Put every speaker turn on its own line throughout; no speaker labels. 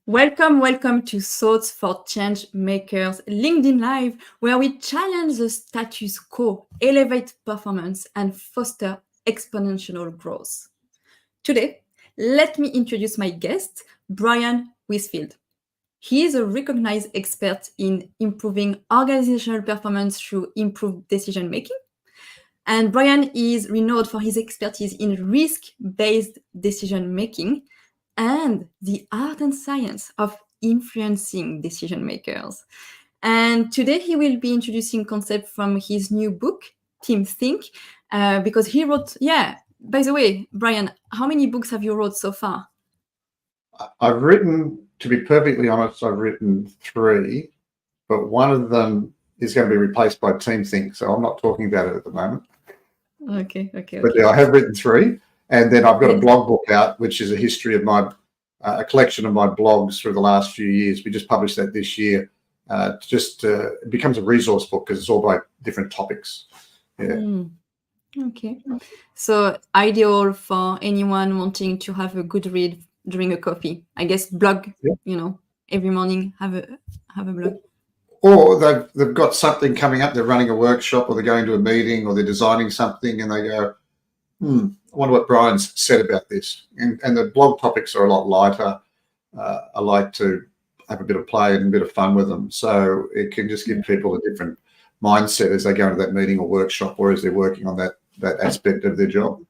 Welcome to Thoughts for Change Makers LinkedIn Live, where we challenge the status quo, elevate performance, and foster exponential growth. Today, let me introduce my guest, Bryan Whitefield. He is a recognized expert in improving organizational performance through improved decision making. And Bryan is renowned for his expertise in risk-based decision making and the art and science of influencing decision makers. And today he will be introducing concepts from his new book, Team Think, because he wrote, by the way, Bryan, how many books have you wrote so far?
I've written, to be perfectly honest, I've written 3, but one of them is going to be replaced by Team Think, so I'm not talking about it at the moment.
Okay.
But yeah, I have written 3, and then I've got a blog book out, which is a history of my, a collection of my blogs through the last few years. We just published that this year. It becomes a resource book because it's all by different topics. Yeah.
Okay. So ideal for anyone wanting to have a good read during a coffee. I guess blog, every morning have a blog.
Or they've got something coming up, they're running a workshop or they're going to a meeting or they're designing something and they go, I wonder what Bryan's said about this. And the blog topics are a lot lighter. I like to have a bit of play and a bit of fun with them. So it can just give people a different mindset as they go into that meeting or workshop or as they're working on that aspect of their job.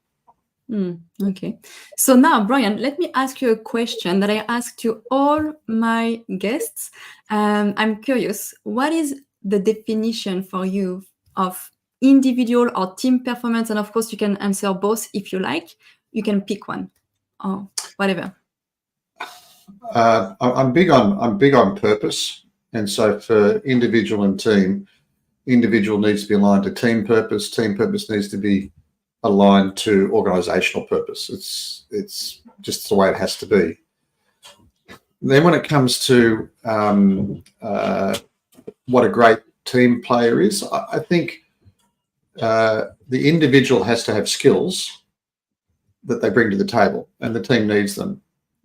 Okay. So now, Bryan, let me ask you a question that I ask to all my guests. I'm curious, what is the definition for you of individual or team performance? And of course, you can answer both if you like. You can pick one or whatever.
I'm big on purpose. And so for individual and team, individual needs to be aligned to team purpose needs to be aligned to organizational purpose. It's just the way it has to be. Then when it comes to what a great team player is, I think the individual has to have skills that they bring to the table and the team needs them.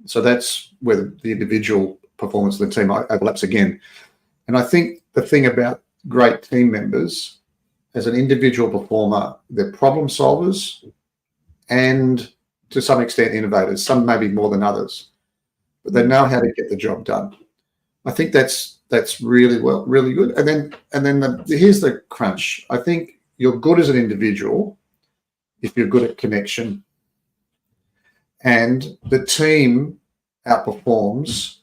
So that's where the individual performance of the team overlaps again. And I think the thing about great team members, as an individual performer, they're problem solvers and to some extent innovators, some maybe more than others, but they know how to get the job done. I think that's really good. And then here's the crunch. I think you're good as an individual if you're good at connection, and the team outperforms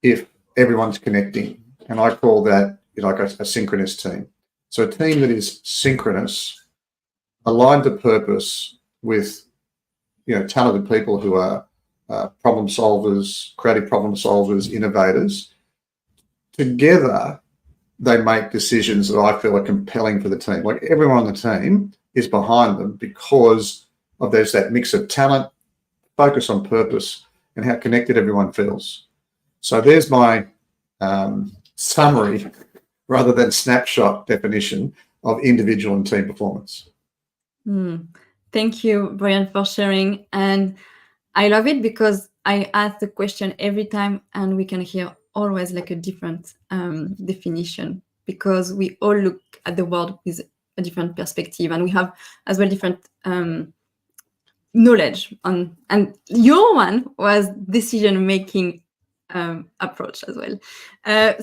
if everyone's connecting. And I call that like a synchronous team. So a team that is synchronous, aligned to purpose with, talented people who are problem solvers, creative problem solvers, innovators, together they make decisions that I feel are compelling for the team. Like everyone on the team is behind them because of there's that mix of talent, focus on purpose, and how connected everyone feels. So there's my summary rather than snapshot definition of individual and team performance.
Thank you, Bryan, for sharing. And I love it because I ask the question every time and we can hear always like a different definition, because we all look at the world with a different perspective and we have as well different knowledge on, and your one was decision-making approach as well.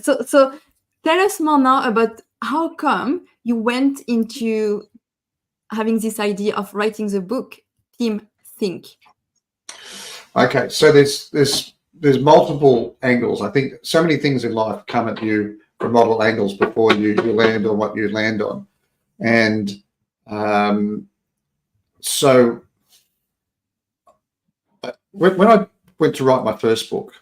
So tell us more now about how come you went into having this idea of writing the book, Team Think.
Okay, so there's multiple angles. I think so many things in life come at you from multiple angles before you land on what you land on. And so when I went to write my first book,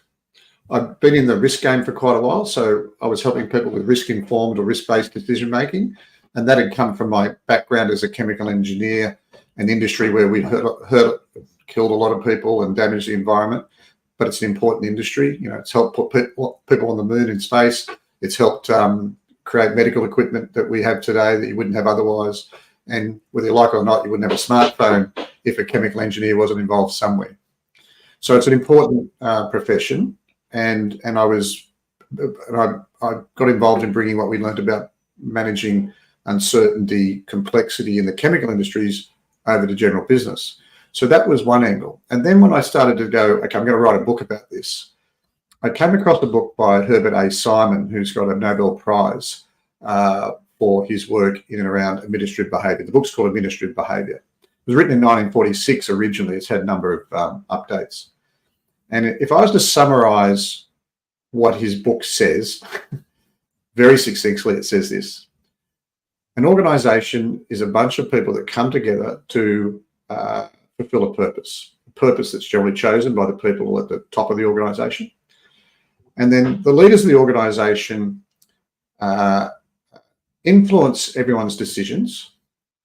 I've been in the risk game for quite a while. So I was helping people with risk-informed or risk-based decision-making. And that had come from my background as a chemical engineer, an industry where we killed a lot of people and damaged the environment. But it's an important industry. It's helped put people on the moon in space. It's helped create medical equipment that we have today that you wouldn't have otherwise. And whether you like it or not, you wouldn't have a smartphone if a chemical engineer wasn't involved somewhere. So it's an important profession. and I got involved in bringing what we learned about managing uncertainty, complexity in the chemical industries over to general business. So that was one angle. And then when I started to go, okay, I'm going to write a book about this, I came across a book by Herbert A. Simon, who's got a Nobel Prize for his work in and around administrative behaviour. The book's called Administrative Behaviour. It was written in 1946 originally. It's had a number of updates. And if I was to summarise what his book says, very succinctly, it says this. An organisation is a bunch of people that come together to fulfil a purpose that's generally chosen by the people at the top of the organisation. And then the leaders of the organisation influence everyone's decisions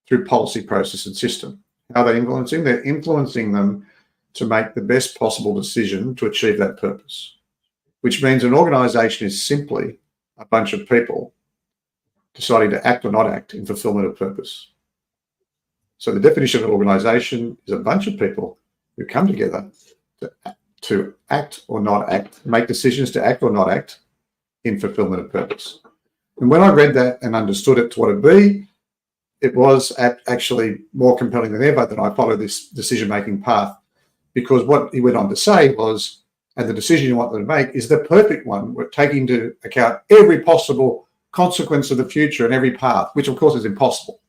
through policy, process and system. How are they influencing? They're influencing them to make the best possible decision to achieve that purpose, which means an organisation is simply a bunch of people deciding to act or not act in fulfilment of purpose. So the definition of an organisation is a bunch of people who come together to act or not act, make decisions to act or not act in fulfilment of purpose. And when I read that and understood it to what it be, it was actually more compelling than ever that I follow this decision-making path, because what he went on to say was, and the decision you want them to make is the perfect one. We're taking into account every possible consequence of the future and every path, which of course is impossible.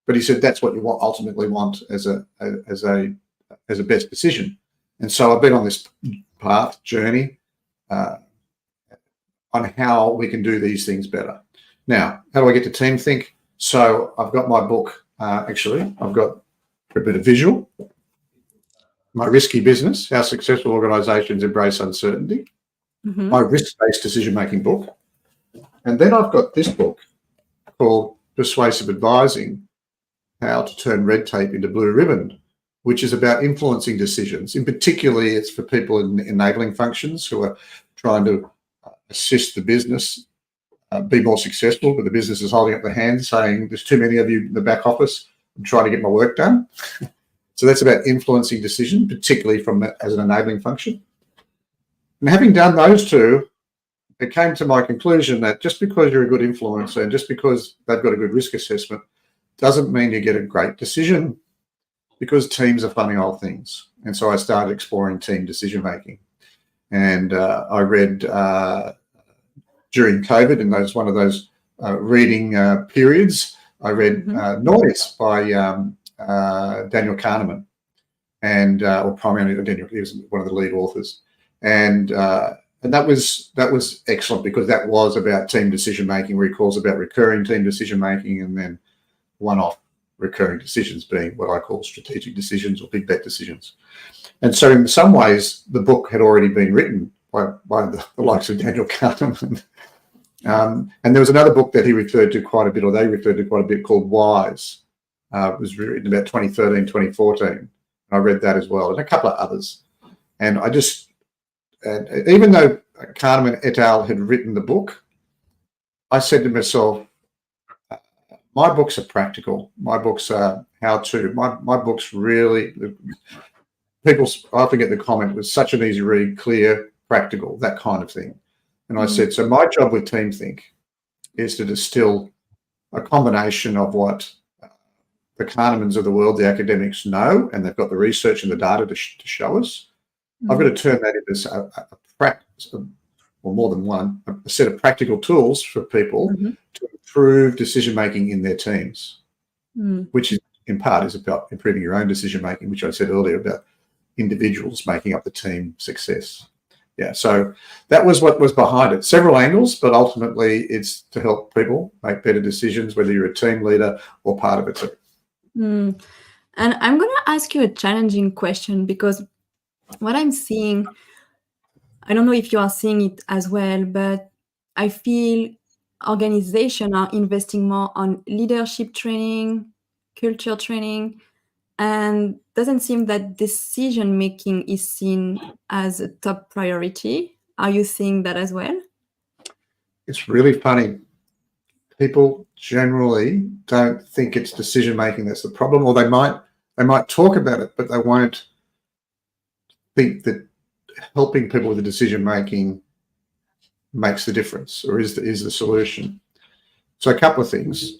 But he said that's what you ultimately want as a best decision. And so I've been on this path, journey, on how we can do these things better. Now, how do I get to team think? So I've got my book, actually, I've got a bit of visual. My risky business, how successful organisations embrace uncertainty.
Mm-hmm.
My risk-based decision-making book. And then I've got this book called Persuasive Advising, How to Turn Red Tape into Blue Ribbon, which is about influencing decisions. In particular, it's for people in enabling functions who are trying to assist the business be more successful, but the business is holding up their hands saying, there's too many of you in the back office, I'm trying to get my work done. So that's about influencing decision, particularly as an enabling function. And having done those two, it came to my conclusion that just because you're a good influencer and just because they've got a good risk assessment doesn't mean you get a great decision, because teams are funny old things. And so I started exploring team decision making. And I read during COVID, and one of those reading periods, I read Noise by Daniel Kahneman, and or primarily Daniel. He was one of the lead authors, and that was excellent, because that was about team decision making, where he calls about recurring team decision making, and then one-off recurring decisions being what I call strategic decisions or big bet decisions. And so in some ways, the book had already been written by the likes of Daniel Kahneman. And there was another book that he referred to quite a bit, or they referred to quite a bit, called Wise. It was written about 2013, 2014. And I read that as well, and a couple of others. And even though Kahneman et al. Had written the book, I said to myself, my books are practical. My books are how-to. My books really, people often get the comment, was such an easy read, clear, practical, that kind of thing. And I said, so my job with Team Think is to distill a combination of what the Kahnemans of the world, the academics, know, and they've got the research and the data to show us. I've got to turn that into a practice, or more than one, a set of practical tools for people to improve decision-making in their teams, which in part is about improving your own decision-making, which I said earlier about individuals making up the team success. Yeah, so that was what was behind it. Several angles, but ultimately it's to help people make better decisions, whether you're a team leader or part of a team.
And I'm going to ask you a challenging question, because what I'm seeing, I don't know if you are seeing it as well, but I feel organizations are investing more on leadership training, culture training, and doesn't seem that decision making is seen as a top priority. Are you seeing that as well?
It's really funny. People generally don't think it's decision making that's the problem, or they might talk about it, but they won't think that helping people with the decision making makes the difference, or is the solution. So a couple of things.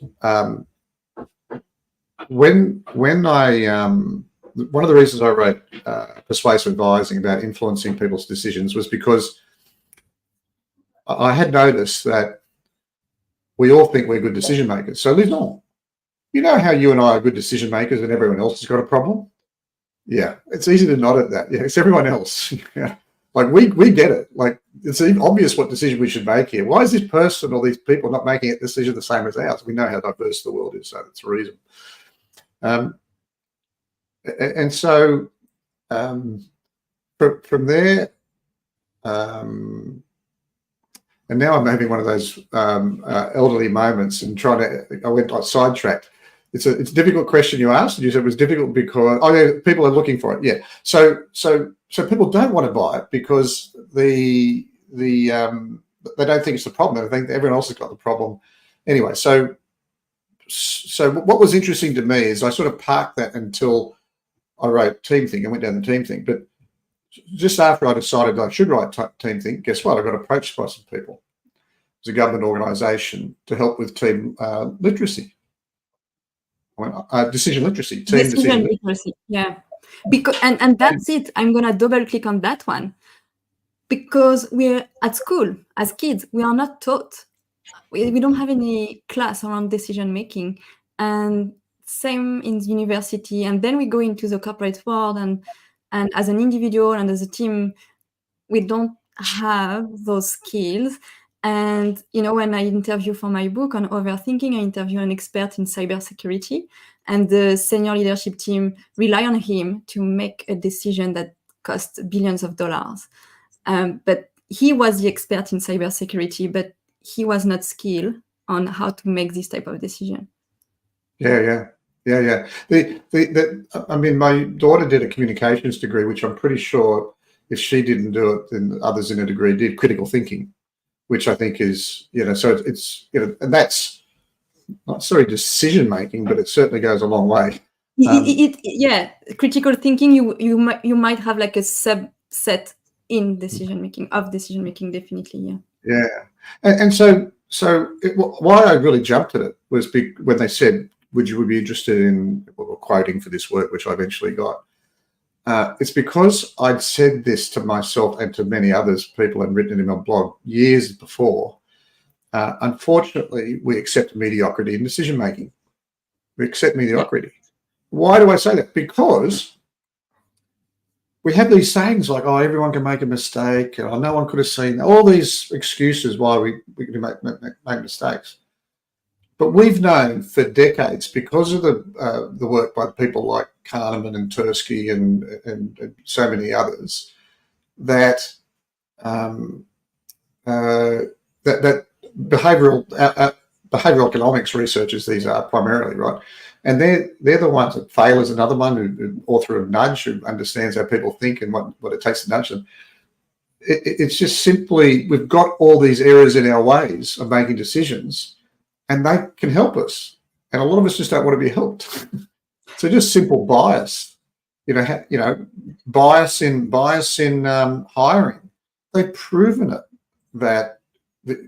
When I one of the reasons I wrote Persuasive Advising about influencing people's decisions was because I had noticed that we all think we're good decision makers. So Lison, you know how you and I are good decision makers and everyone else has got a problem? Yeah, it's easy to nod at that. Yeah, it's everyone else. Yeah. Like we get it. Like it's obvious what decision we should make here. Why is this person or these people not making a decision the same as ours? We know how diverse the world is, so that's the reason. And so from there, and now I'm having one of those elderly moments and I went sidetracked. It's a difficult question you asked. You said it was difficult because people are looking for it. Yeah. So people don't want to buy it because they don't think it's the problem. They think everyone else has got the problem. Anyway, so what was interesting to me is I sort of parked that until I wrote Team Think. I went down the Team Think, but just after I decided I should write Team Think, guess what? I got approached by some people. It's a government organisation to help with team literacy. Decision literacy, team decision
literacy. Yeah, because and that's it. I'm gonna double click on that one because we're at school as kids. We are not taught. We don't have any class around decision making, and same in university. And then we go into the corporate world, and as an individual and as a team, we don't have those skills. And, when I interview for my book on overthinking, I interview an expert in cybersecurity, and the senior leadership team rely on him to make a decision that costs billions of dollars. But he was the expert in cybersecurity, but he was not skilled on how to make this type of decision.
Yeah. I mean, my daughter did a communications degree, which I'm pretty sure if she didn't do it, then others in a degree did, critical thinking, which I think is, so it's, and that's not necessarily decision making, but it certainly goes a long way.
Critical thinking, you might have like a subset in decision making, definitely.
Yeah. And so why I really jumped at it was when they said, would you be interested in quoting for this work, which I eventually got. It's because I'd said this to myself and to many others, people, and written it in my blog years before. Unfortunately, we accept mediocrity in decision making. We accept mediocrity. Why do I say that? Because we have these sayings like, "Oh, everyone can make a mistake," and no one could have seen all these excuses why we can make mistakes. But we've known for decades, because of the work by people like Kahneman and Tversky and so many others, that that behavioural economics researchers, these are primarily, right? And they're the ones that Fail is another one, who author of Nudge, who understands how people think and what it takes to nudge them. It's just simply, we've got all these errors in our ways of making decisions, and they can help us. And a lot of us just don't want to be helped. So just simple bias, bias in hiring. They've proven it that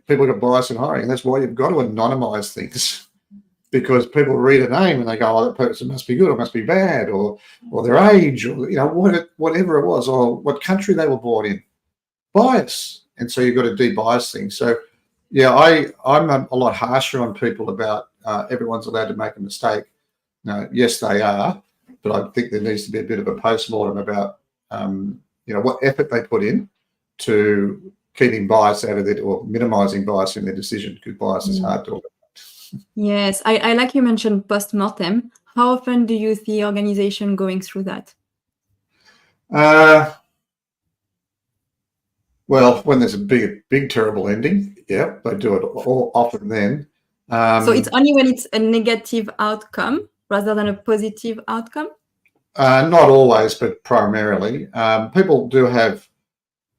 people got bias in hiring. That's why you've got to anonymize things, because people read a name and they go, "Oh, that person must be good or must be bad," or their age, or whatever it was, or what country they were born in. Bias, and so you've got to de-bias things. So, yeah, I'm a lot harsher on people about everyone's allowed to make a mistake. No, yes, they are, but I think there needs to be a bit of a post-mortem about what effort they put in to keeping bias out of it, or minimizing bias in their decision, because bias is hard to overcome.
Yes, I like you mentioned post-mortem. How often do you see organization going through that?
Well, when there's a big, terrible ending, yeah, they do it all often then.
So it's only when it's a negative outcome rather than a positive outcome?
Not always, but primarily. People do have,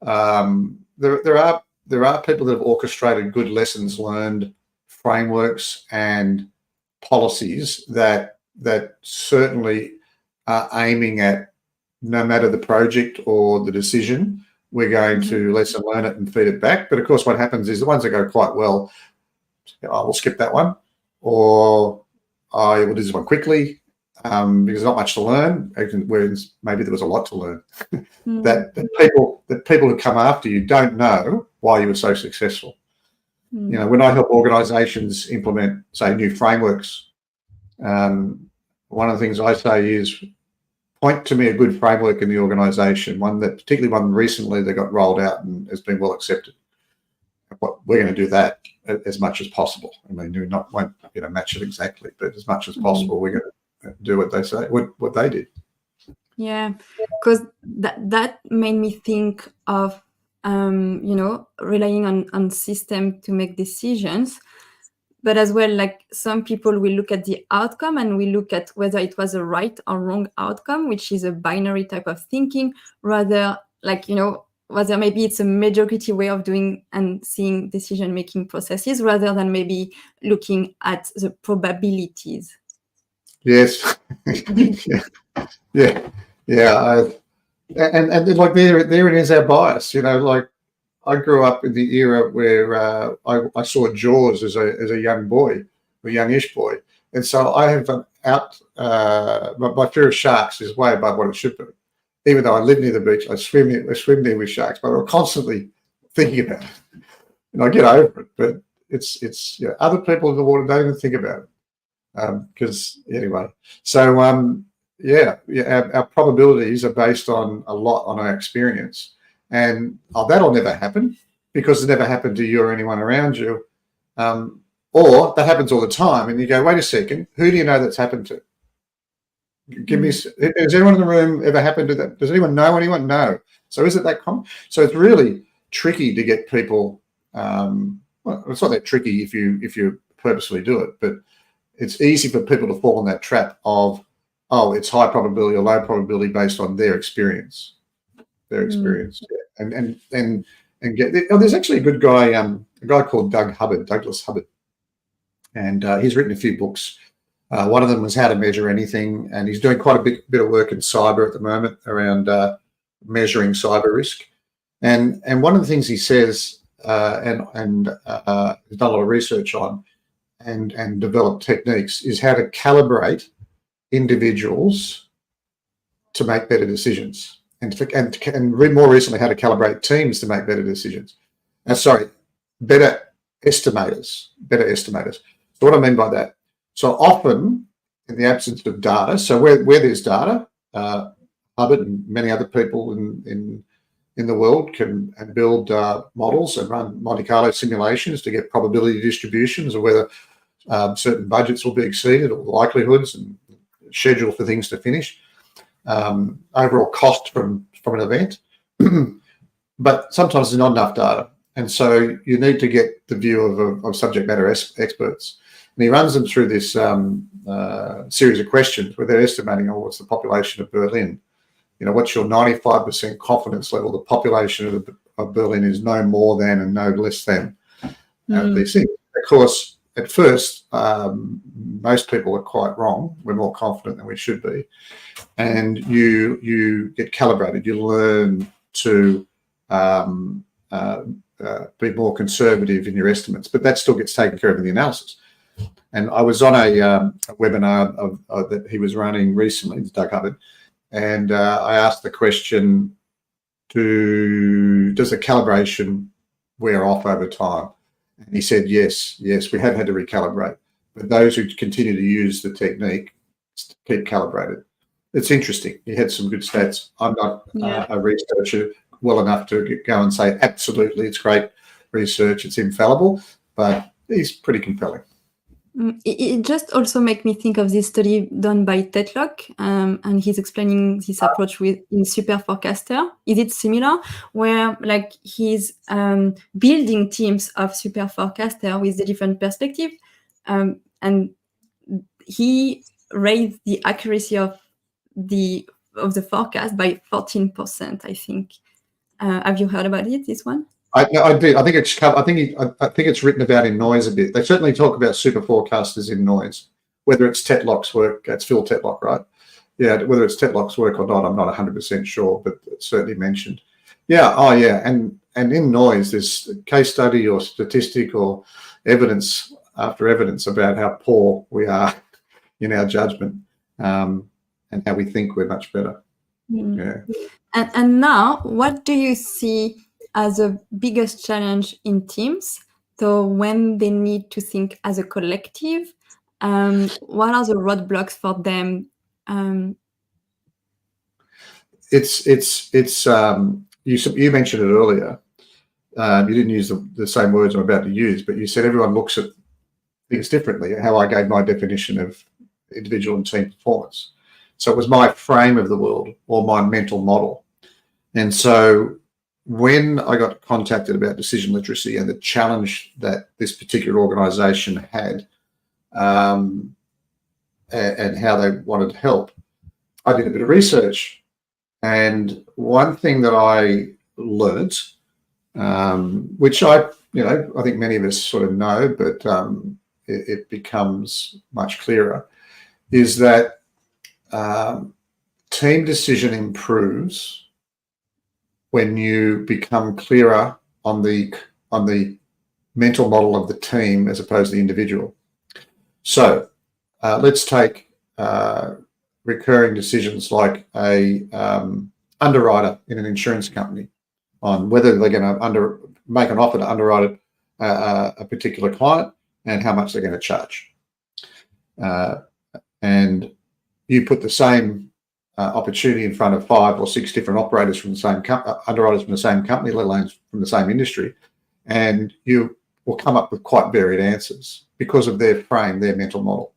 there are people that have orchestrated good lessons learned, frameworks and policies that certainly are aiming at, no matter the project or the decision, we're going to lesson learn it and feed it back. But of course, what happens is the ones that go quite well, we'll skip that one, or I will do this one quickly because there's not much to learn. Whereas maybe there was a lot to learn. that people who come after you don't know why you were so successful. You know, when I help organisations implement, say, new frameworks, one of the things I say is, point to me a good framework in the organisation, particularly one recently that got rolled out and has been well accepted. We're going to do that as much as possible. I mean, we won't match it exactly, but as much as possible, we're going to do what they say, what they did.
Yeah, because that made me think of relying on system to make decisions. But as well, like some people will look at the outcome and we look at whether it was a right or wrong outcome, which is a binary type of thinking, rather like, whether maybe it's a majority way of doing and seeing decision-making processes rather than maybe looking at the probabilities.
Yes. Yeah. And like there it is, our bias, like I grew up in the era where I saw Jaws as a young boy, a youngish boy. And so I have my fear of sharks is way above what it should be. Even though I live near the beach, I swim there with sharks, but I'm constantly thinking about it. And I get over it, but it's other people in the water don't even think about it. Because anyway, so our probabilities are based on a lot on our experience. And that'll never happen because it never happened to you or anyone around you. Or that happens all the time. And you go, wait a second, who do you know that's happened to? Give me, has anyone in the room ever happened to that? Does anyone know anyone? No. So is it that common? So it's really tricky to get people, well, it's not that tricky if you purposely do it, but it's easy for people to fall in that trap of, it's high probability or low probability based on their experience. And get there's actually a good guy, a guy called Douglas Hubbard, and he's written a few books. One of them was How to Measure Anything, and he's doing quite a bit of work in cyber at the moment around measuring cyber risk. And one of the things he says, and he's done a lot of research on and developed techniques, is how to calibrate individuals to make better decisions. And more recently, how to calibrate teams to make better decisions. Better estimators. So what I mean by that, so often in the absence of data, so where there's data, Hubbard and many other people in the world can build models and run Monte Carlo simulations to get probability distributions of whether certain budgets will be exceeded or likelihoods and schedule for things to finish. Overall cost from an event, but sometimes there's not enough data, and so you need to get the view of subject matter experts. And he runs them through this series of questions where they're estimating, what's the population of Berlin? What's your 95% confidence level? The population of Berlin is no more than and no less than these things. Of course, at first, most people are quite wrong. We're more confident than we should be. And you get calibrated. You learn to be more conservative in your estimates, but that still gets taken care of in the analysis. And I was on a webinar that he was running recently, Doug Hubbard, and I asked the question, does the calibration wear off over time? And he said, yes, we have had to recalibrate. But those who continue to use the technique keep calibrated. It's interesting. He had some good stats. I'm not a researcher well enough to go and say, absolutely, it's great research, it's infallible, but he's pretty compelling.
It just also make me think of this study done by Tetlock, and he's explaining this approach in Super Forecaster. Is it similar, where like he's building teams of Super Forecaster with the different perspective, and he raised the accuracy of the forecast by 14%, I think. Have you heard about it? This one?
I did. I think it's written about in Noise a bit. They certainly talk about super forecasters in Noise, whether it's Tetlock's work. It's Phil Tetlock, right? Yeah, whether it's Tetlock's work or not, I'm not 100% sure, but it's certainly mentioned. Yeah. Oh, yeah. And in noise, there's case study or statistic or evidence after evidence about how poor we are in our judgment, and how we think we're much better.
Mm.
Yeah.
And now, what do you see as the biggest challenge in teams? So when they need to think as a collective, what are the roadblocks for them?
It's you mentioned it earlier. You didn't use the same words I'm about to use, but you said everyone looks at things differently. How I gave my definition of individual and team performance. So it was my frame of the world or my mental model. And so when I got contacted about decision literacy and the challenge that this particular organisation had, and how they wanted help, I did a bit of research. And one thing that I learnt, which I think many of us sort of know, but it becomes much clearer, is that team decision improves when you become clearer on the mental model of the team as opposed to the individual. So let's take recurring decisions like a underwriter in an insurance company on whether they're going to make an offer to underwrite a particular client and how much they're going to charge. And you put the same opportunity in front of 5 or 6 different operators from the same underwriters from the same company, let alone from the same industry, and you will come up with quite varied answers because of their frame, their mental model.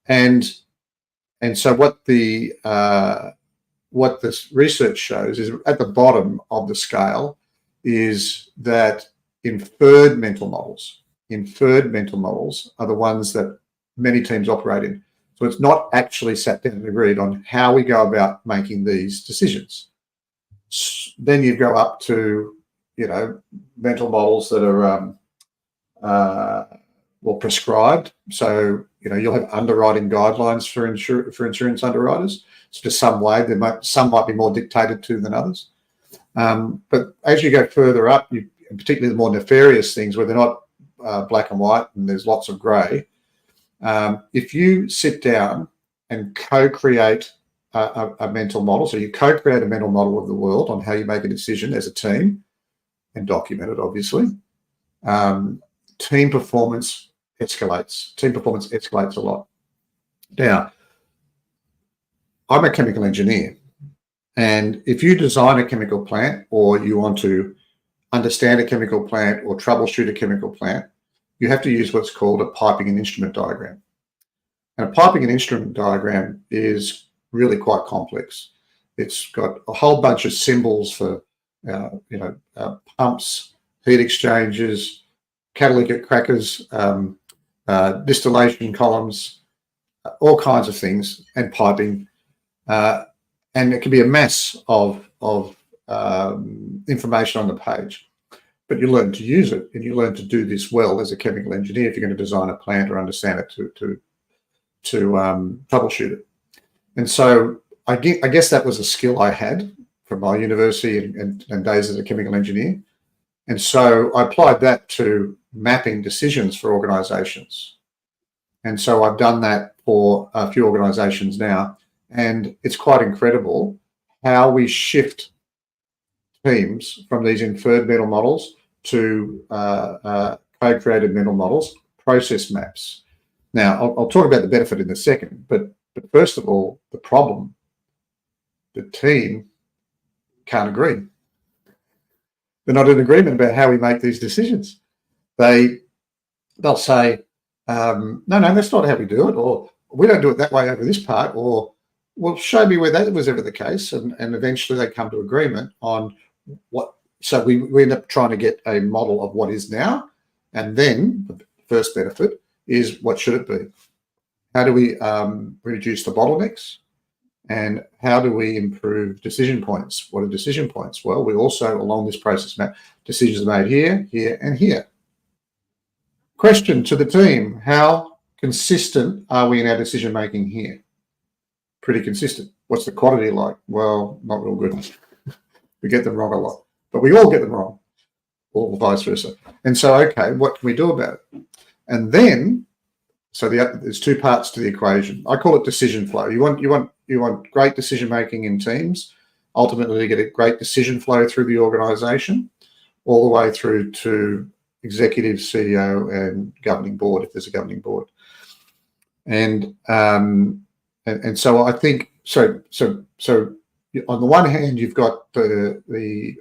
And so what this research shows is at the bottom of the scale is that inferred mental models are the ones that many teams operate in. So it's not actually sat down and agreed on how we go about making these decisions. Then you go up to, mental models that are prescribed. So, you'll have underwriting guidelines for insurance underwriters. So to some way, some might be more dictated to than others. But as you go further up, and particularly the more nefarious things where they're not black and white and there's lots of grey, if you sit down and co-create a mental model, so you co-create a mental model of the world on how you make a decision as a team and document it, obviously, team performance escalates. Team performance escalates a lot. Now, I'm a chemical engineer, and if you design a chemical plant or you want to understand a chemical plant or troubleshoot a chemical plant, you have to use what's called a piping and instrument diagram. And a piping and instrument diagram is really quite complex. It's got a whole bunch of symbols for, pumps, heat exchangers, catalytic crackers, distillation columns, all kinds of things, and piping. And it can be a mess of information on the page. But you learn to use it, and you learn to do this well as a chemical engineer if you're going to design a plant or understand it to troubleshoot it. And so I guess that was a skill I had from my university and days as a chemical engineer. And so I applied that to mapping decisions for organizations. And so I've done that for a few organizations now. And it's quite incredible how we shift teams from these inferred mental models to co-created mental models, process maps. Now, I'll talk about the benefit in a second, but first of all, the problem, the team can't agree. They're not in agreement about how we make these decisions. They'll say, no, that's not how we do it, or we don't do it that way over this part, or well, show me where that was ever the case, and eventually they come to agreement on what. So we end up trying to get a model of what is now, and then the first benefit is what should it be? How do we reduce the bottlenecks? And how do we improve decision points? What are decision points? Well, we also, along this process map, decisions made here, here, and here. Question to the team, how consistent are we in our decision making here? Pretty consistent. What's the quantity like? Well, not real good. We get them wrong a lot, but we all get them wrong, or vice versa. And so, okay, what can we do about it? And then, so there's two parts to the equation. I call it decision flow. You want great decision making in teams. Ultimately, to get a great decision flow through the organisation, all the way through to executive, CEO, and governing board, if there's a governing board. And so I think so on the one hand, you've got the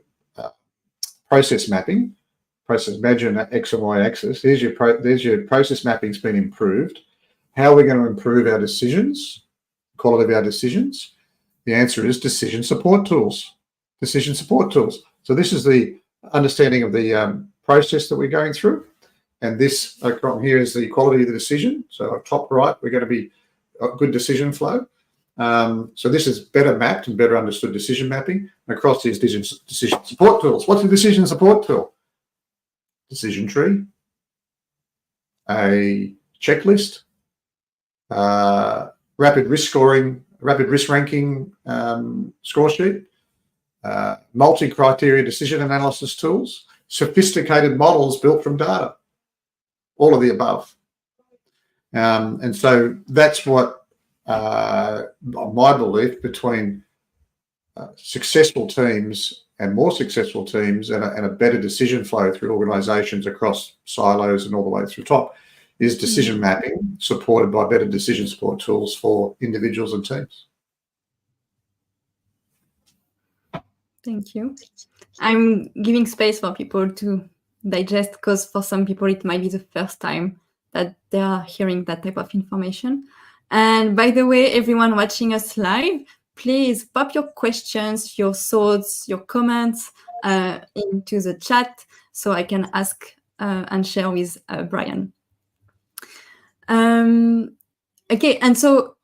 process mapping. Imagine an X and Y axis. There's your process mapping's been improved. How are we going to improve our decisions, quality of our decisions? The answer is decision support tools. So this is the understanding of the process that we're going through. And this here is the quality of the decision. So top right, we're going to be a good decision flow. So this is better mapped and better understood decision mapping. And across these decision support tools. What's a decision support tool? Decision tree, a checklist, rapid risk ranking score sheet, multi-criteria decision analysis tools, sophisticated models built from data, all of the above. And so that's what my belief between successful teams and more successful teams and a better decision flow through organisations across silos and all the way through top is decision mapping supported by better decision support tools for individuals and teams.
Thank you. I'm giving space for people to digest because for some people it might be the first time that they are hearing that type of information. And by the way, everyone watching us live, please pop your questions, your thoughts, your comments into the chat so I can ask and share with Bryan. Okay, and so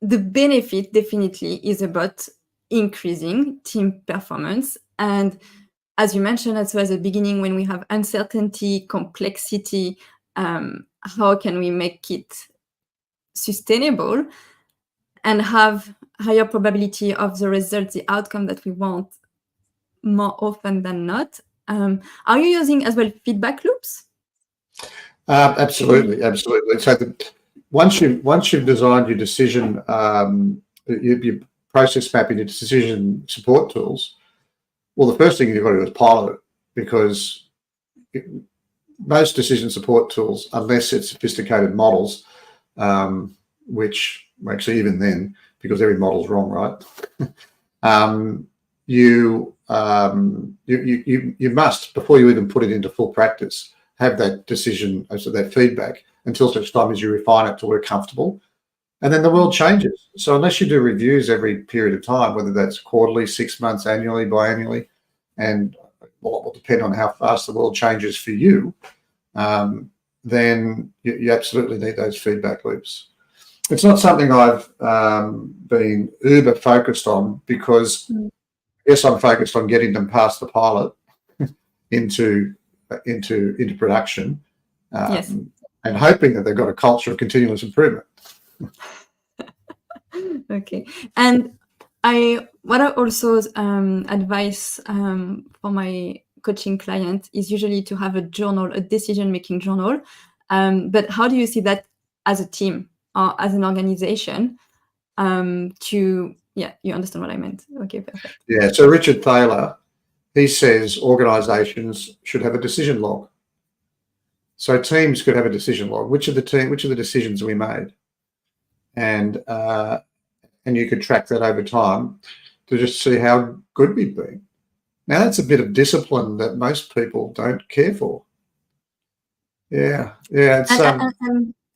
the benefit definitely is about increasing team performance. And as you mentioned also at the beginning, when we have uncertainty, complexity, how can we make it sustainable and have higher probability of the result, the outcome that we want more often than not? Are you using as well feedback loops?
Absolutely. So once you've designed your decision, your process mapping, your decision support tools, well, the first thing you've got to do is pilot it, because most decision support tools, unless it's sophisticated models, which actually even then, because every model's wrong, right? You must, before you even put it into full practice, have that decision, so that feedback, until such time as you refine it till we're comfortable. And then the world changes. So unless you do reviews every period of time, whether that's quarterly, 6 months, annually, biannually, and it will depend on how fast the world changes for you, then you absolutely need those feedback loops. It's not something I've been uber focused on, because yes, I'm focused on getting them past the pilot into production,
Yes.
and hoping that they've got a culture of continuous improvement.
Okay. And what I also advise for my coaching client is usually to have a journal, a decision-making journal. But how do you see that as a team or as an organization? You understand what I meant. Okay, perfect.
Yeah. So Richard Thaler, he says organizations should have a decision log. So teams could have a decision log. Which of the decisions we made, and you could track that over time to just see how good we've been. Now that's a bit of discipline that most people don't care for. Yeah. It's,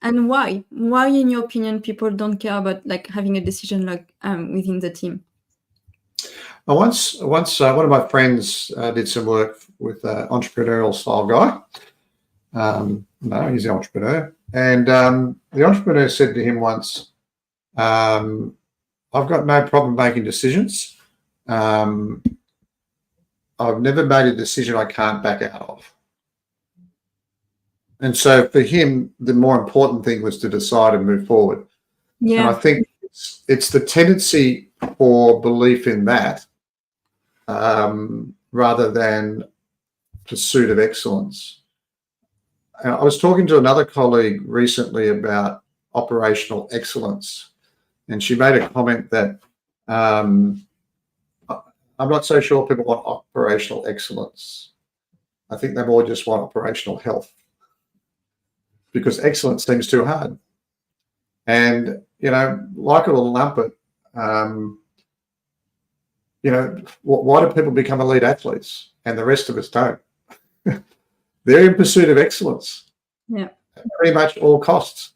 and why? Why, in your opinion, people don't care about like having a decision log within the team?
Once one of my friends did some work with an entrepreneurial style guy. No, he's an entrepreneur. And the entrepreneur said to him once, I've got no problem making decisions. I've never made a decision I can't back out of. And so for him, the more important thing was to decide and move forward. Yeah. And I think it's the tendency for belief in that rather than pursuit of excellence. And I was talking to another colleague recently about operational excellence, and she made a comment that I'm not so sure people want operational excellence. I think they more just want operational health, because excellence seems too hard. And, like it or lump it, why do people become elite athletes and the rest of us don't? They're in pursuit of excellence.
Yeah.
At pretty much all costs.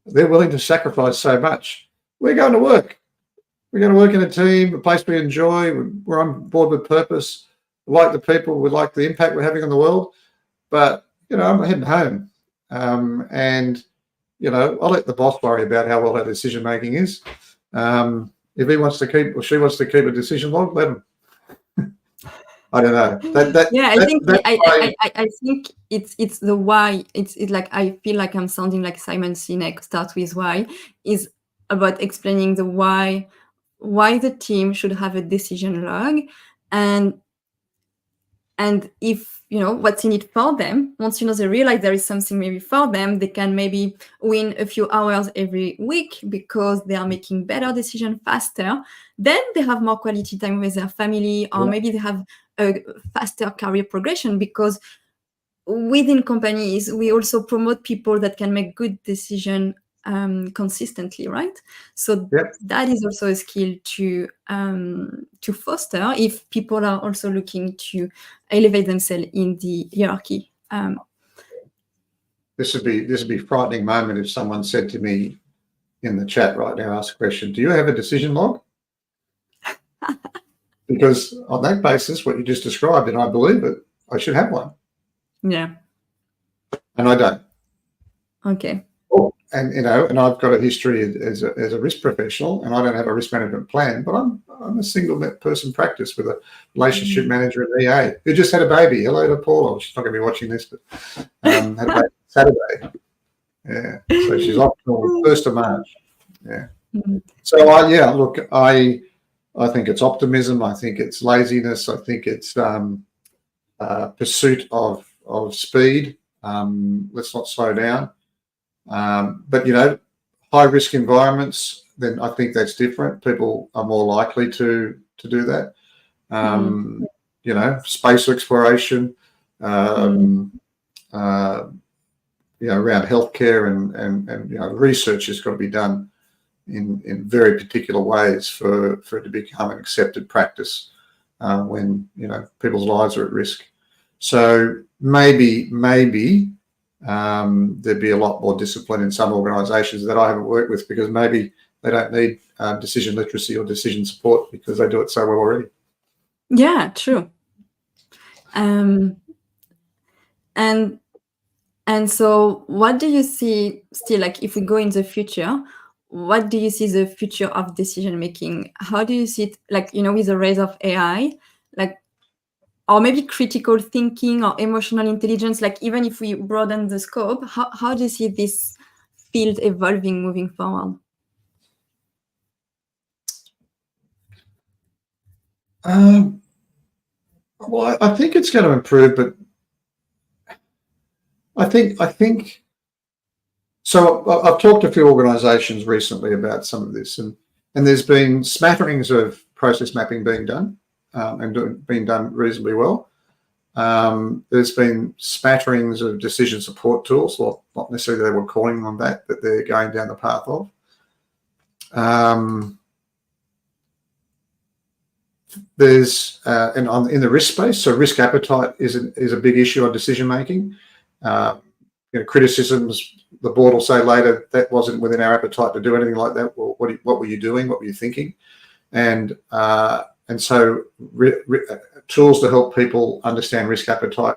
They're willing to sacrifice so much. We're going to work. We're going to work in a team, a place we enjoy. We're on board with purpose. We like the people. We like the impact we're having on the world. But, I'm heading home. And, I'll let the boss worry about how well our decision making is. If he wants to keep, or she wants to keep a decision log, let him. I don't know.
I think it's the why. It's like, I feel like I'm sounding like Simon Sinek. Start with why is about explaining the why the team should have a decision log, and if what's in it for them. Once they realize there is something maybe for them, they can maybe win a few hours every week because they are making better decisions faster. Then they have more quality time with their family, or maybe they have a faster career progression, because within companies we also promote people that can make good decisions consistently, right? So that is also a skill to foster if people are also looking to elevate themselves in the hierarchy.
This would be a frightening moment if someone said to me in the chat right now, ask a question, do you have a decision log? Because on that basis, what you just described, and I believe it, I should have one.
Yeah.
And I don't.
Okay.
Oh, and and I've got a history as a risk professional, and I don't have a risk management plan, but I'm a single person practice with a relationship manager at EA who just had a baby. Hello to Paula. She's not going to be watching this, but had a baby Saturday. Yeah. So she's off till 1st of March. Yeah. So I think it's optimism. I think it's laziness. I think it's pursuit of speed. Let's not slow down. But high risk environments, then I think that's different. People are more likely to do that. Space exploration, around healthcare and research has got to be done in very particular ways for it to become an accepted practice when people's lives are at risk. So maybe there'd be a lot more discipline in some organisations that I haven't worked with, because maybe they don't need decision literacy or decision support because they do it so well already.
Yeah, true. And so what do you see still, like, if we go in the future, what do you see the future of decision making? How do you see it, like, with the rise of AI, like, or maybe critical thinking or emotional intelligence, like, even if we broaden the scope, how do you see this field evolving moving forward?
Well, I think it's going to improve, but I think so. I've talked to a few organisations recently about some of this, and there's been smatterings of process mapping being done and being done reasonably well. There's been smatterings of decision support tools, well, not necessarily they were calling on that they're going down the path of. There's in the risk space, so risk appetite is a big issue on decision making. Criticisms, the board will say later that wasn't within our appetite to do anything like that. Well, what were you doing? What were you thinking? And so tools to help people understand risk appetite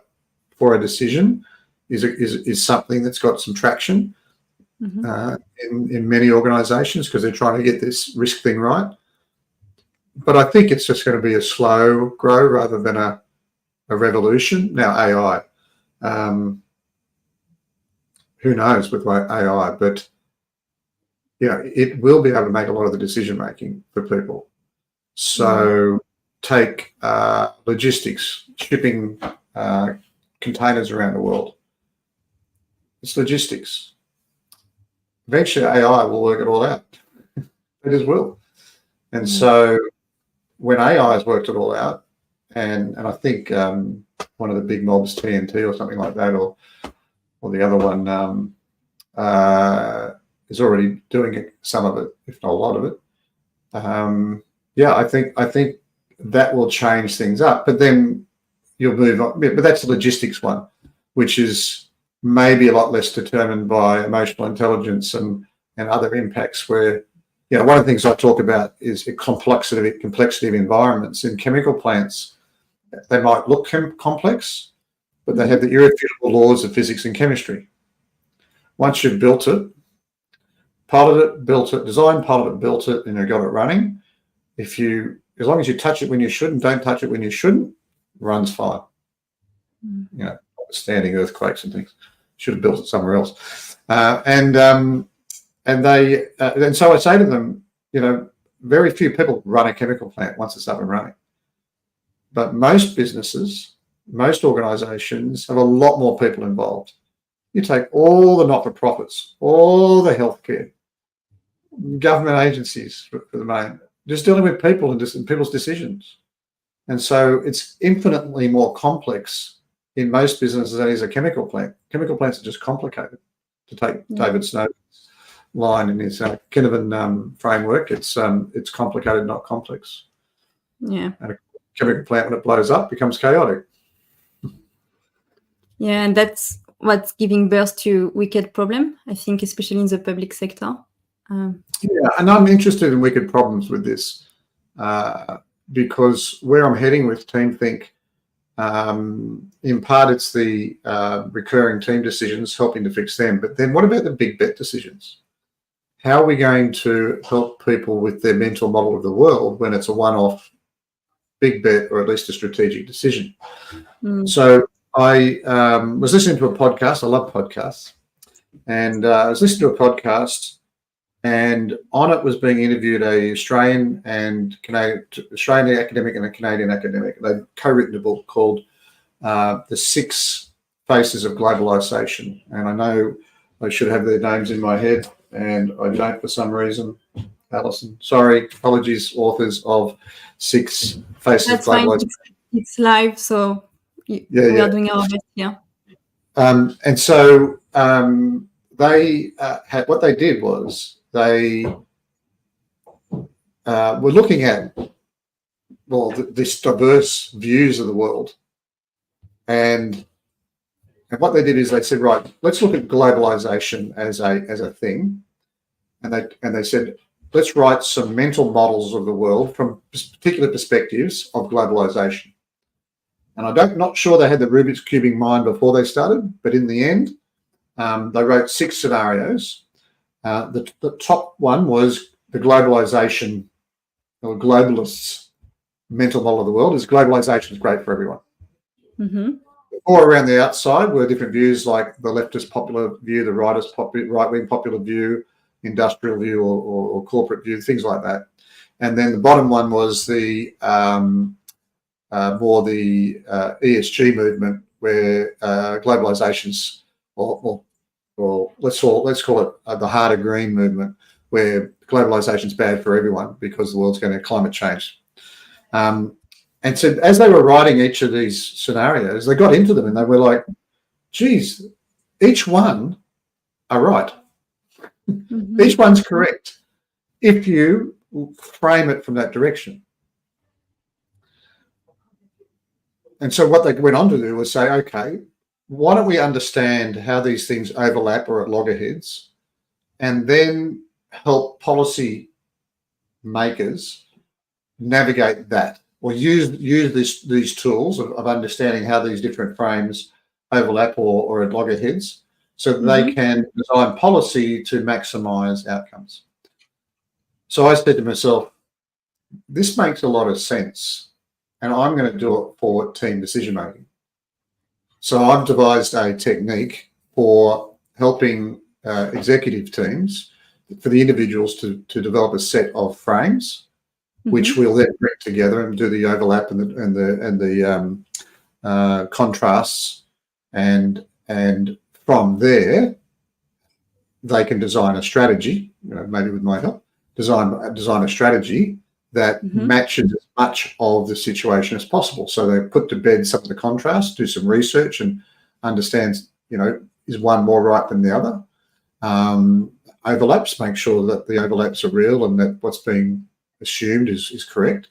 for a decision is something that's got some traction in many organisations, because they're trying to get this risk thing right. But I think it's just going to be a slow grow rather than a revolution. Now, AI, who knows with AI, but it will be able to make a lot of the decision making for people. So take logistics, shipping containers around the world. It's logistics. Eventually AI will work it all out. It just will. And so when AI has worked it all out, and I think one of the big mobs, TNT or something like that, or the other one is already doing it, some of it, if not a lot of it. I think that will change things up. But then you'll move on. But that's the logistics one, which is maybe a lot less determined by emotional intelligence and other impacts. Where, one of the things I talk about is the complexity of environments. In chemical plants, they might look complex, but they have the irrefutable laws of physics and chemistry. Once you've built it, designed, piloted, built it, and you've got it running, as long as you touch it when you should and don't touch it when you shouldn't, runs fine. Notwithstanding earthquakes and things. Should have built it somewhere else. And so I say to them, very few people run a chemical plant once it's up and running. But most businesses, most organisations have a lot more people involved. You take all the not-for-profits, all the healthcare, government agencies for the main, just dealing with people and people's decisions. And so it's infinitely more complex in most businesses than is a chemical plant. Chemical plants are just complicated. To take David Snowden's line in his Kinnavan framework, it's complicated, not complex.
Yeah.
And a chemical plant, when it blows up, becomes chaotic.
Yeah, and that's what's giving birth to wicked problem, I think, especially in the public sector.
And I'm interested in wicked problems with this because where I'm heading with TeamThink, in part it's the recurring team decisions, helping to fix them. But then what about the big bet decisions? How are we going to help people with their mental model of the world when it's a one-off big bet or at least a strategic decision? So I was listening to a podcast. I love podcasts. And I was listening to a podcast, and on it was being interviewed a Australian academic and a Canadian academic. They'd co-written a book called The 6 Faces of Globalisation. And I know I should have their names in my head, and I don't for some reason. Alison, sorry, apologies, authors of 6 Faces of Globalisation.
It's live, so we are doing our best here.
And so they what they did was they were looking at this diverse views of the world, and what they did is they said, right, let's look at globalization as a thing, and they said, let's write some mental models of the world from particular perspectives of globalization. And I'm not sure they had the Rubik's Cube in mind before they started, but in the end, they wrote 6 scenarios. The top one was the globalization, or globalists' mental model of the world is globalization is great for everyone. Or around the outside were different views, like the leftist popular view, the right-wing popular view, industrial view, or corporate view, things like that. And then the bottom one was the more the ESG movement, where globalization's, or let's call it the harder green movement, where globalization's bad for everyone because the world's going to climate change. And so as they were writing each of these scenarios, they got into them and they were like, geez, each one are right. Each one's correct if you frame it from that direction. And so what they went on to do was say, okay, why don't we understand how these things overlap or at loggerheads, and then help policy makers navigate that, or use these tools of understanding how these different frames overlap or at loggerheads, so that they can design policy to maximize outcomes. So I said to myself, this makes a lot of sense, and I'm going to do it for team decision making. So I've devised a technique for helping executive teams, for the individuals to develop a set of frames which we'll then bring together and do the overlap and the contrasts, and from there they can design a strategy, maybe with my help, design a strategy that matches as much of the situation as possible. So they put to bed some of the contrast, do some research, and understands, is one more right than the other. Overlaps, make sure that the overlaps are real and that what's being assumed is correct.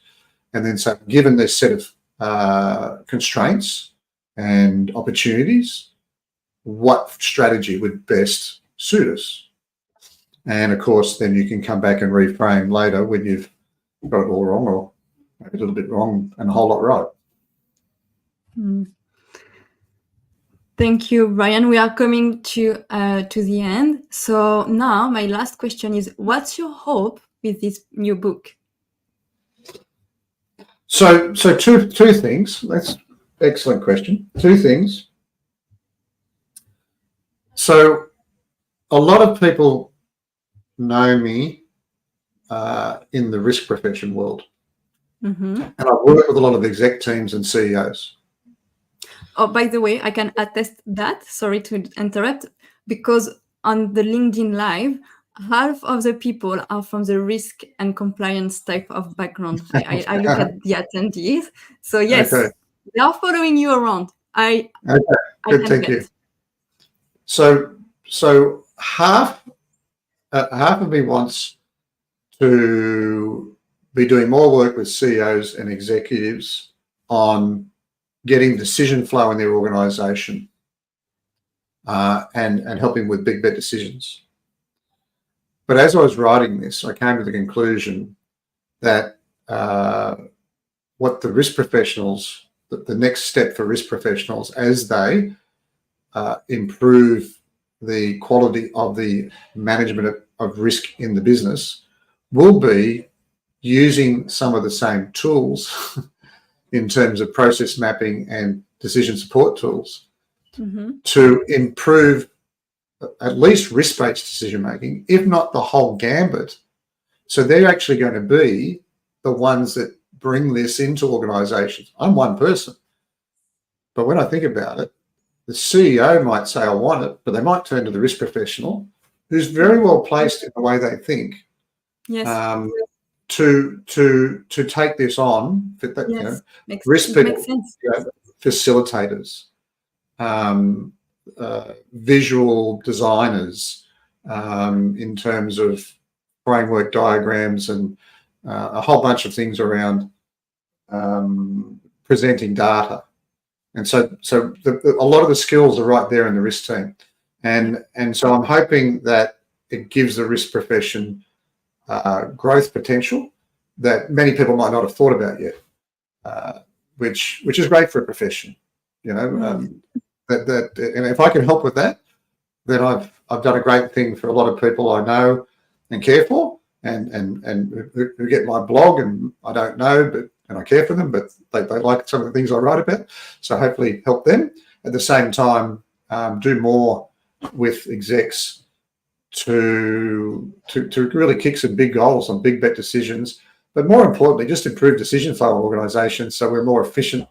And then, so given this set of constraints and opportunities, what strategy would best suit us? And of course, then you can come back and reframe later when you've got it all wrong, or maybe a little bit wrong and a whole lot right.
Thank you, Bryan. We are coming to the end. So now my last question is, what's your hope with this new book?
So two things. That's an excellent question. Two things. So a lot of people know me in the risk profession world. And I've worked with a lot of exec teams and CEOs.
Oh, by the way, I can attest that, sorry to interrupt, because on the LinkedIn Live, half of the people are from the risk and compliance type of background. I look at the attendees. So yes,
Okay.
they are following you around.
Okay, good, thank you. So half of me wants to be doing more work with CEOs and executives on getting decision flow in their organization and helping with big bet decisions. But as I was writing this, I came to the conclusion that what the risk professionals, the next step for risk professionals as they improve the quality of the management of risk in the business, will be using some of the same tools in terms of process mapping and decision support tools to improve at least risk-based decision making, if not the whole gambit. So they're actually going to be the ones that bring this into organizations. I'm one person, but when I think about it, the CEO might say, I want it, but they might turn to the risk professional, who's very well placed in the way they think, to take this on. Risk people, facilitators, visual designers, in terms of framework diagrams and a whole bunch of things around presenting data. And so a lot of the skills are right there in the risk team. And so I'm hoping that it gives the risk profession growth potential that many people might not have thought about yet, which is great for a profession, and if I can help with that, then I've done a great thing for a lot of people I know and care for, and who get my blog, and I don't know, and I care for them, but they like some of the things I write about. So hopefully help them. At the same time, do more with execs to really kick some big goals on big bet decisions, but more importantly, just improve decision flow in organizations so we're a more efficient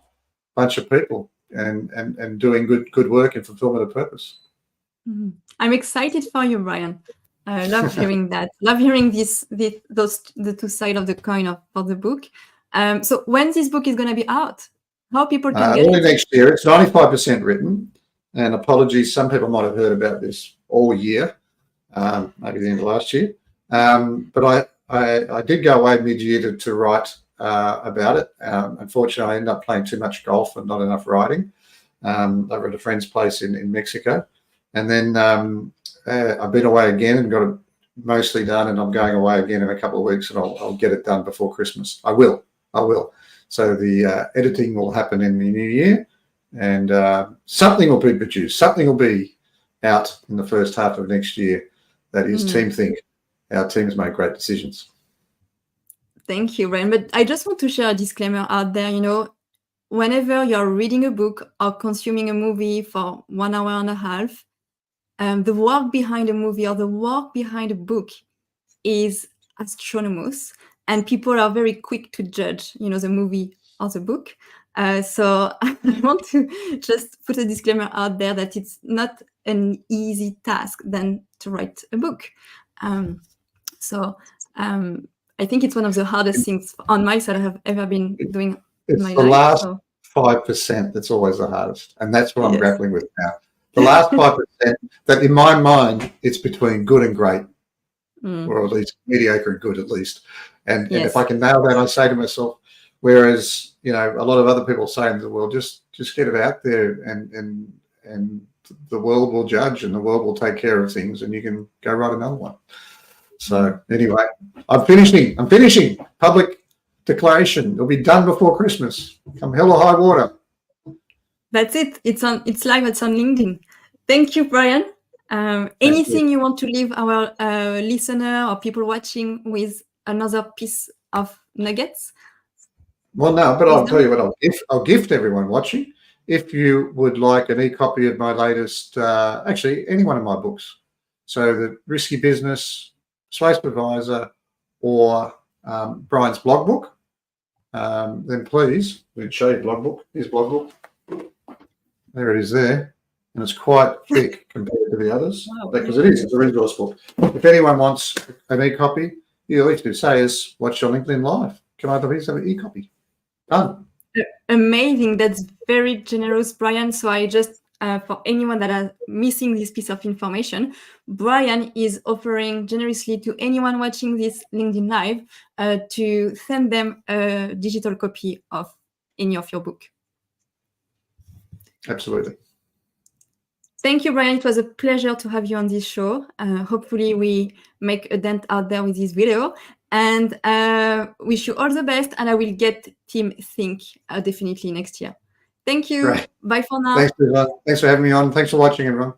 bunch of people and doing good work in fulfillment of purpose.
I'm excited for you, Bryan. I love hearing that. Love hearing the two sides of the coin for the book. So when this book is going to be out, how people can get it?
Early next year. It's 95% written, and apologies, some people might have heard about this all year, maybe the end of last year. But I did go away mid-year to write about it. Unfortunately, I ended up playing too much golf and not enough writing over at a friend's place in Mexico. And then I've been away again and got it mostly done, and I'm going away again in a couple of weeks, and I'll get it done before Christmas. I will. So the editing will happen in the new year, and something will be produced. Something will be out in the first half of next year. That is Team Think. Our teams make great decisions.
Thank you, Bryan. But I just want to share a disclaimer out there. Whenever you're reading a book or consuming a movie for 1 hour and a half, the work behind a movie or the work behind a book is astronomous. and people are very quick to judge, the movie or the book. So I want to just put a disclaimer out there that it's not an easy task then to write a book. So I think it's one of the hardest things on my side I have ever been doing in my
It's the
life.
last
So
5% that's always the hardest, and that's what I'm
yes.
grappling with now. The last 5% that in my mind it's between good and great, or at least mediocre and good at least. And if I can nail that, I say to myself, whereas a lot of other people say in the world, just get it out there, and the world will judge and the world will take care of things, and you can go write another one. So anyway, I'm finishing. Public declaration. It'll be done before Christmas. Come hell or high water.
That's it. It's live. It's on LinkedIn. Thank you, Bryan. Anything you want to leave our listener or people watching with another piece of nuggets?
Well, no, but I'll tell you what I'll gift everyone watching. If you would like an e-copy of my latest, actually any one of my books, so the Risky Business, Space Advisor, or Bryan's blog book, then please, we'll show you blog book. Here's blog book. There it is there. And it's quite thick compared to the others, because it's a resource book. If anyone wants an e-copy, you always do say is watch your LinkedIn Live. Come over here, have an e-copy. Done.
Amazing. That's very generous, Bryan. So I just, for anyone that are missing this piece of information, Bryan is offering generously to anyone watching this LinkedIn Live to send them a digital copy of any of your book.
Absolutely.
Thank you, Bryan. It was a pleasure to have you on this show. Hopefully we make a dent out there with this video, and wish you all the best, and I will get Team Think definitely next year. Thank you.
Great.
Bye for now.
Thanks for having me on. Thanks for watching, everyone.